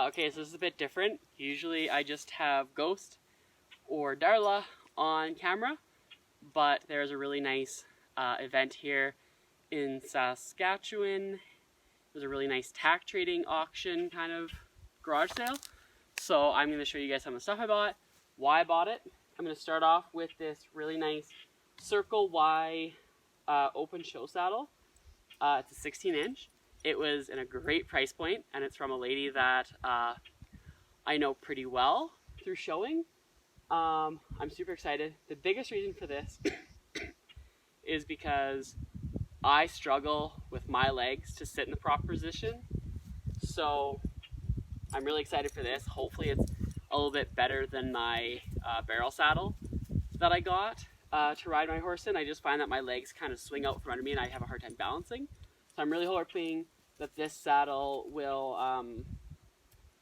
Okay, so this is a bit different. Usually I just have Ghost or Darla on camera, but there's a really nice event here in Saskatchewan. There's a really nice tack trading auction kind of garage sale. So I'm going to show you guys some of the stuff I bought, why I bought it. I'm going to start off with this really nice Circle Y open show saddle. It's a 16-inch. It was in a great price point, and it's from a lady that I know pretty well through showing. I'm super excited. The biggest reason for this is because I struggle with my legs to sit in the proper position. So I'm really excited for this. Hopefully it's a little bit better than my barrel saddle that I got to ride my horse in. I just find that my legs kind of swing out from under me and I have a hard time balancing. So I'm really hoping that this saddle will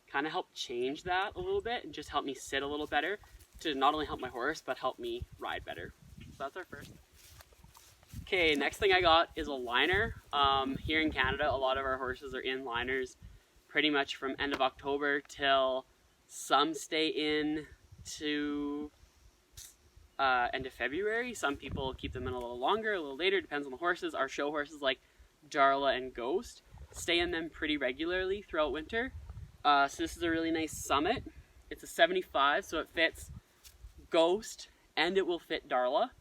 kind of help change that a little bit and just help me sit a little better to not only help my horse, but help me ride better. So that's our first. Okay, next thing I got is a liner. Here in Canada, a lot of our horses are in liners pretty much from end of October till some stay in to end of February. Some people keep them in a little longer, a little later, depends on the horses. Our show horses like Darla and Ghost stay in them pretty regularly throughout winter. So this is a really nice Summit. It's a 75, so it fits Ghost and it will fit Darla,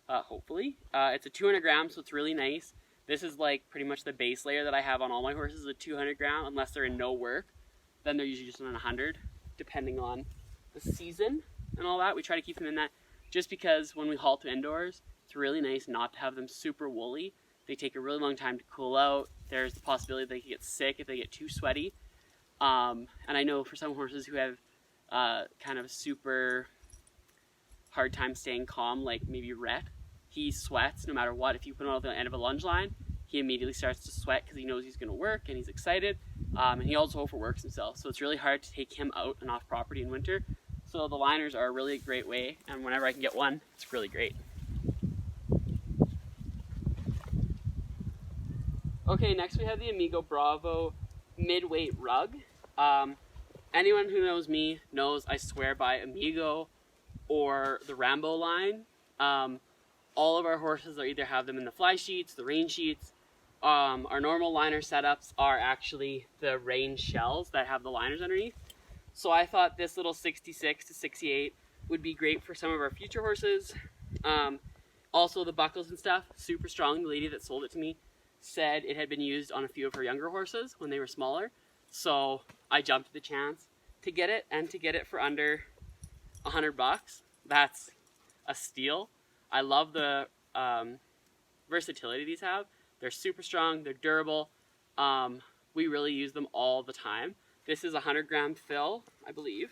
hopefully. It's a 200 grams, so it's really nice. This is like pretty much the base layer that I have on all my horses, a 200 gram, unless they're in no work. Then they're usually just on 100, depending on the season and all that. We try to keep them in that just because when we haul to indoors, it's really nice not to have them super woolly. They take a really long time to cool out. There's the possibility they could get sick if they get too sweaty. And I know for some horses who have kind of a super hard time staying calm, like maybe Rhett, he sweats no matter what. If you put him on the end of a lunge line, he immediately starts to sweat because he knows he's going to work and he's excited. And he also overworks himself. So it's really hard to take him out and off property in winter. So the liners are a really great way. And whenever I can get one, it's really great. Okay, next we have the Amigo Bravo midweight rug. Anyone who knows me knows I swear by Amigo or the Rambo line. All of our horses are either have them in the fly sheets, the rain sheets. Our normal liner setups are actually the rain shells that have the liners underneath. So I thought this little 66 to 68 would be great for some of our future horses. Also the buckles and stuff, super strong. The lady that sold it to me said it had been used on a few of her younger horses when they were smaller. So I jumped at the chance to get it, and to get it for under $100. That's a steal. I love the versatility these have. They're super strong, they're durable. We really use them all the time. This is a 100 gram fill, I believe.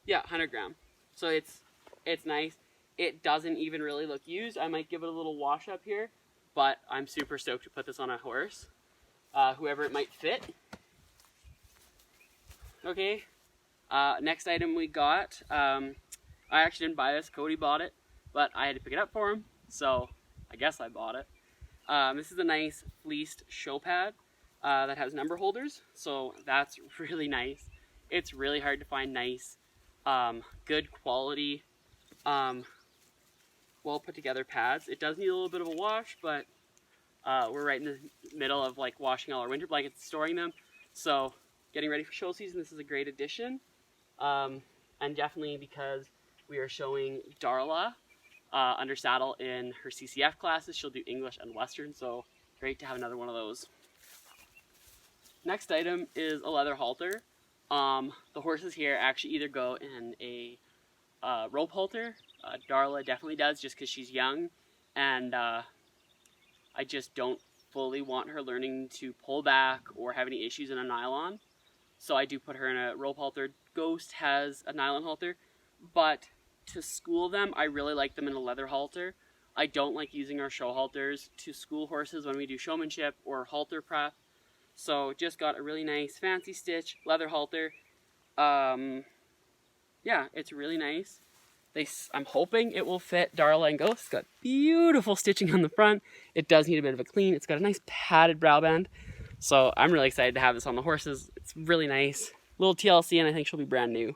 Yeah, 100 gram. So it's nice. It doesn't even really look used. I might give it a little wash up here, but I'm super stoked to put this on a horse, whoever it might fit. Okay, next item we got, I actually didn't buy this, Cody bought it, but I had to pick it up for him, so I guess I bought it. This is a nice fleeced show pad that has number holders, so that's really nice. It's really hard to find nice, good quality, well put together pads. It does need a little bit of a wash, but we're right in the middle of like washing all our winter blankets, storing them. So getting ready for show season, this is a great addition. And definitely because we are showing Darla under saddle in her CCF classes. She'll do English and Western, so great to have another one of those. Next item is a leather halter. The horses here actually either go in a rope halter. Darla definitely does, just because she's young, and I just don't fully want her learning to pull back or have any issues in a nylon. So I do put her in a rope halter. Ghost has a nylon halter, but to school them, I really like them in a leather halter. I don't like using our show halters to school horses when we do showmanship or halter prep. So just got a really nice fancy stitch leather halter. Yeah, it's really nice. I'm hoping it will fit Darla and Ghost. It's got beautiful stitching on the front. It does need a bit of a clean. It's got a nice padded brow band. So I'm really excited to have this on the horses. It's really nice. Little TLC, and I think she'll be brand new.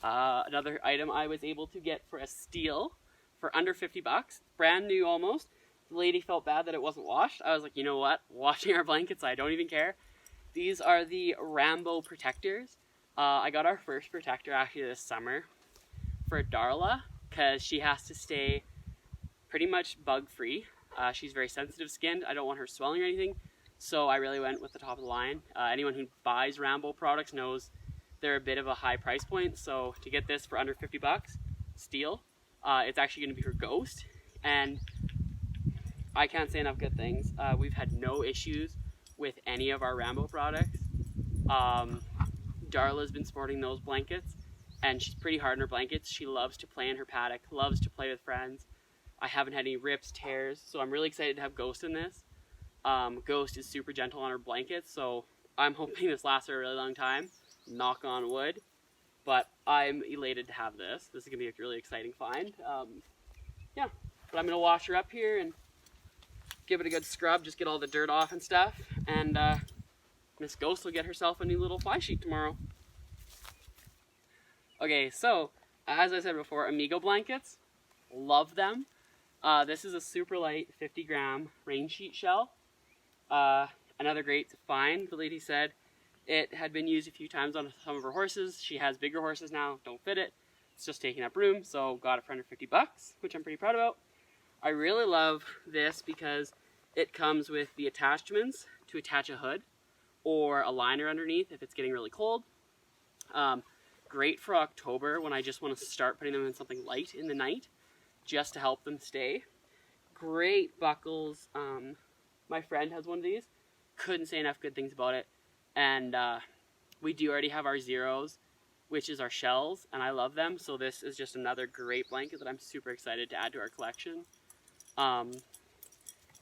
Another item I was able to get for a steal for under 50 bucks, brand new almost. The lady felt bad that it wasn't washed. I was like, you know what? Washing our blankets, I don't even care. These are the Rambo protectors. I got our first protector actually this summer for Darla because she has to stay pretty much bug-free. She's very sensitive skinned. I don't want her swelling or anything. So I really went with the top of the line. Anyone who buys Rambo products knows they're a bit of a high price point. So to get this for under 50 bucks, steal. It's actually going to be her Ghost. And I can't say enough good things. We've had no issues with any of our Rambo products. Darla's been sporting those blankets, and she's pretty hard in her blankets. She loves to play in her paddock, loves to play with friends. I haven't had any rips, tears, so I'm really excited to have Ghost in this. Ghost is super gentle on her blankets, so I'm hoping this lasts her a really long time. Knock on wood. But I'm elated to have this. This is going to be a really exciting find. Yeah, but I'm going to wash her up here and give it a good scrub, just get all the dirt off and stuff. And Miss Ghost will get herself a new little fly sheet tomorrow. Okay, so as I said before, Amigo blankets, love them. This is a super light 50 gram rain sheet shell. Another great find. The lady said it had been used a few times on some of her horses. She has bigger horses now, don't fit it. It's just taking up room, so got it for under 50 bucks, which I'm pretty proud about. I really love this because it comes with the attachments to attach a hood or a liner underneath if it's getting really cold. Great for October when I just want to start putting them in something light in the night just to help them stay. Great buckles. My friend has one of these. Couldn't say enough good things about it. And we do already have our Zeros, which is our shells, and I love them. So this is just another great blanket that I'm super excited to add to our collection.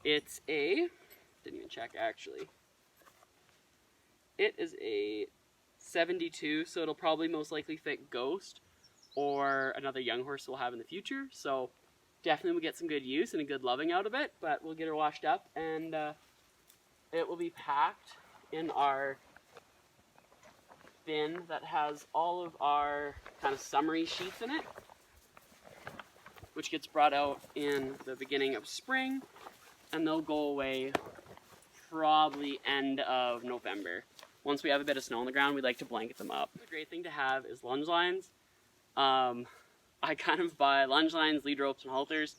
It's a, didn't even check actually. It is a 72, so it'll probably most likely fit Ghost or another young horse we'll have in the future. So definitely we'll get some good use and a good loving out of it, but we'll get her washed up and it will be packed in our bin that has all of our kind of summary sheets in it, which gets brought out in the beginning of spring, and they'll go away probably end of November. Once we have a bit of snow on the ground, we like to blanket them up. The great thing to have is lunge lines. I kind of buy lunge lines, lead ropes, and halters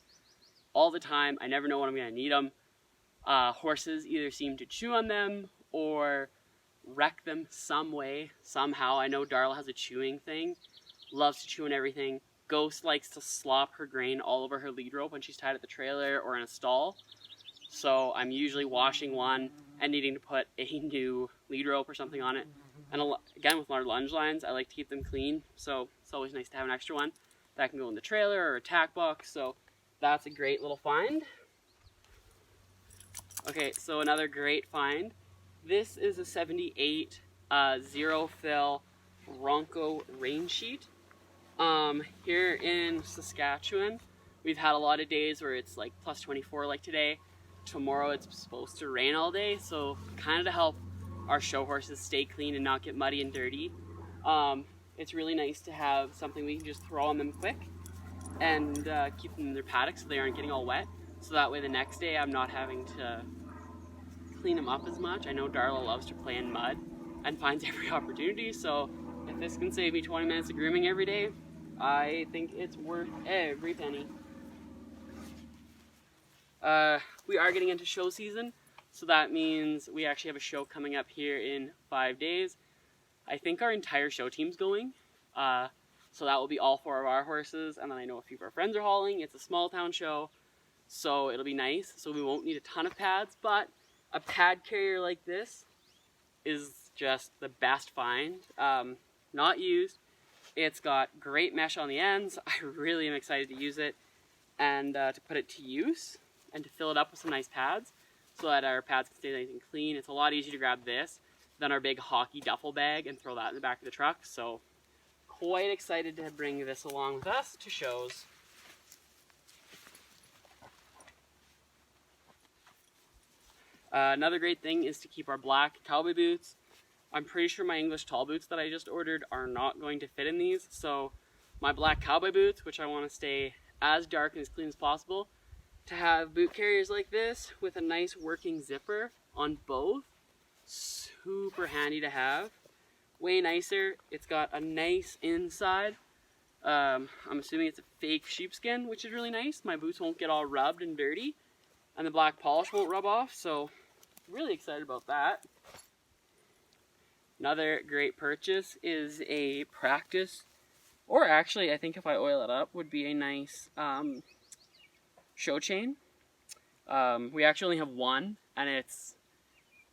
all the time. I never know when I'm going to need them. Horses either seem to chew on them or wreck them some way, somehow. I know Darla has a chewing thing, loves to chew on everything. Ghost likes to slop her grain all over her lead rope when she's tied at the trailer or in a stall. So I'm usually washing one and needing to put a new lead rope or something on it. And again, with our lunge lines, I like to keep them clean. So it's always nice to have an extra one that can go in the trailer or a tack box. So that's a great little find. Okay, so another great find. This is a 78 zero fill Bronco rain sheet. Here in Saskatchewan, we've had a lot of days where it's like plus 24 like today. Tomorrow it's supposed to rain all day, so kind of to help our show horses stay clean and not get muddy and dirty. It's really nice to have something we can just throw on them quick and keep them in their paddocks so they aren't getting all wet. So that way the next day I'm not having to clean them up as much. I know Darla loves to play in mud and finds every opportunity, so if this can save me 20 minutes of grooming every day, I think it's worth every penny. We are getting into show season, so that means we actually have a show coming up here in 5 days. I think our entire show team's going, so that will be all 4 of our horses, and then I know a few of our friends are hauling. It's a small town show, so it'll be nice. So we won't need a ton of pads, but a pad carrier like this is just the best find. Not used. It's got great mesh on the ends. I really am excited to use it and to put it to use and to fill it up with some nice pads so that our pads can stay nice and clean. It's a lot easier to grab this than our big hockey duffel bag and throw that in the back of the truck. So quite excited to bring this along with us to shows. Another great thing is to keep our black cowboy boots. I'm pretty sure my English tall boots that I just ordered are not going to fit in these, so my black cowboy boots, which I want to stay as dark and as clean as possible, to have boot carriers like this with a nice working zipper on both. Super handy to have. Way nicer. It's got a nice inside. I'm assuming it's a fake sheepskin, which is really nice. My boots won't get all rubbed and dirty, and the black polish won't rub off, so really excited about that. Another great purchase is a practice, or actually I think if I oil it up would be a nice show chain. We actually only have one, and it's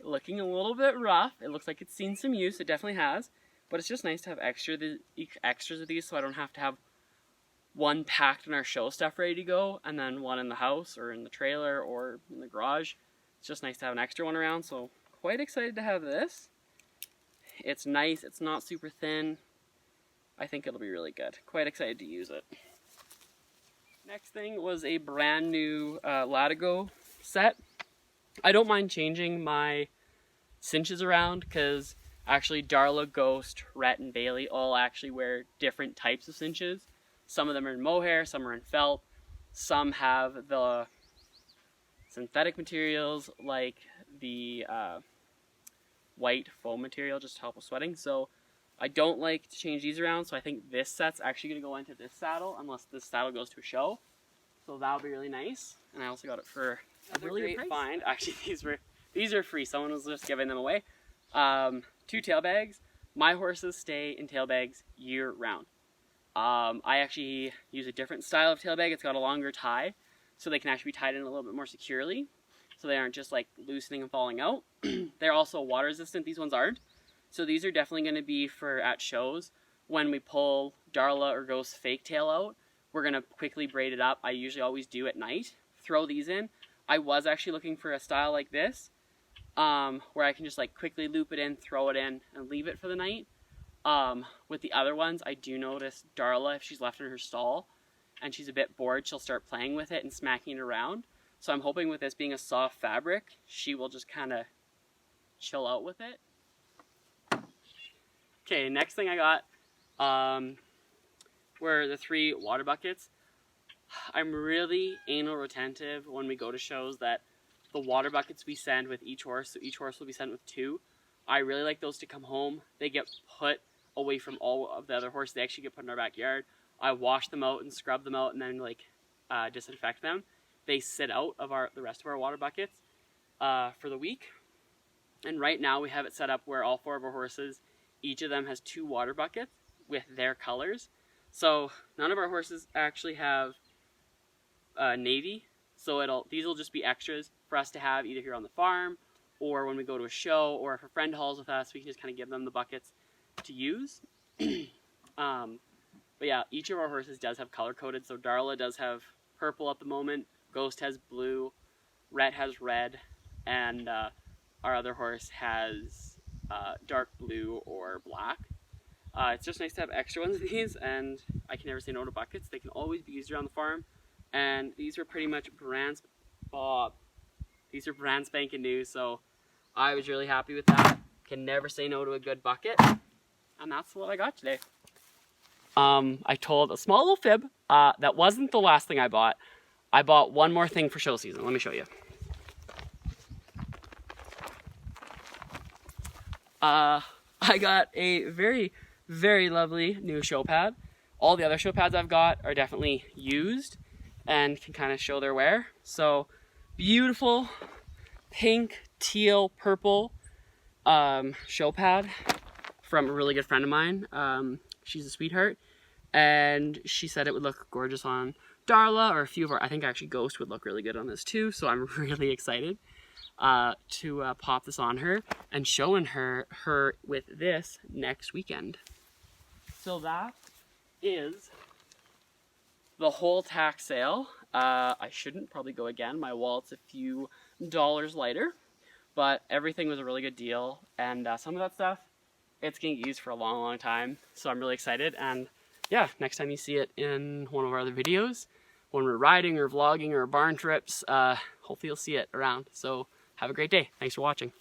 looking a little bit rough. It looks like it's seen some use. It definitely has, but it's just nice to have extras of these, so I don't have to have one packed in our show stuff ready to go, and then one in the house or in the trailer or in the garage. It's just nice to have an extra one around, so quite excited to have this. It's nice, it's not super thin. I think it'll be really good. Quite excited to use it. Next thing was a brand new Latigo set. I don't mind changing my cinches around because actually Darla, Ghost, Rhett, and Bailey all actually wear different types of cinches. Some of them are in mohair, some are in felt, some have the synthetic materials like the white foam material just to help with sweating. So I don't like to change these around, so I think this set's actually going to go into this saddle unless this saddle goes to a show. So that'll be really nice. And I also got it for a really great find. Actually, these are free. Someone was just giving them away. 2 tail bags. My horses stay in tail bags year round. I actually use a different style of tail bag. It's got a longer tie, so they can actually be tied in a little bit more securely, so they aren't just like loosening and falling out. They're also water resistant. These ones aren't. So these are definitely going to be for at shows. When we pull Darla or Ghost fake tail out, we're going to quickly braid it up. I usually always do at night. Throw these in. I was actually looking for a style like this, where I can just like quickly loop it in, throw it in, and leave it for the night. With the other ones, I do notice Darla, if she's left in her stall and she's a bit bored, she'll start playing with it and smacking it around. So I'm hoping with this being a soft fabric, she will just kind of chill out with it. Okay, next thing I got were the 3 water buckets. I'm really anal retentive when we go to shows that the water buckets we send with each horse, so each horse will be sent with 2. I really like those to come home. They get put away from all of the other horses. They actually get put in our backyard. I wash them out and scrub them out and then like disinfect them. They sit out of the rest of our water buckets for the week. And right now we have it set up where all 4 of our horses, each of them has 2 water buckets with their colors. So none of our horses actually have navy. So these will just be extras for us to have either here on the farm or when we go to a show, or if a friend hauls with us, we can just kind of give them the buckets to use. But yeah, each of our horses does have color coded. So Darla does have purple at the moment, Ghost has blue, Rhett has red, and our other horse has dark blue or black. It's just nice to have extra ones of these, and I can never say no to buckets. They can always be used around the farm, and these are pretty much brand spanking new, so I was really happy with that. Can never say no to a good bucket, and that's what I got today. I told a small little fib. That wasn't the last thing I bought. I bought one more thing for show season. Let me show you. I got a very, very lovely new show pad. All the other show pads I've got are definitely used and can kind of show their wear. So beautiful pink, teal, purple show pad from a really good friend of mine. She's a sweetheart, and she said it would look gorgeous on Darla, or a few of our, I think actually Ghost would look really good on this too, so I'm really excited to pop this on her and showing her with this next weekend. So that is the whole Tack sale. I shouldn't probably go again. My wallet's a few dollars lighter, but everything was a really good deal, and some of that stuff, it's going to get used for a long, long time, so I'm really excited. And yeah, next time you see it in one of our other videos, when we're riding or vlogging or barn trips, hopefully you'll see it around. So have a great day. Thanks for watching.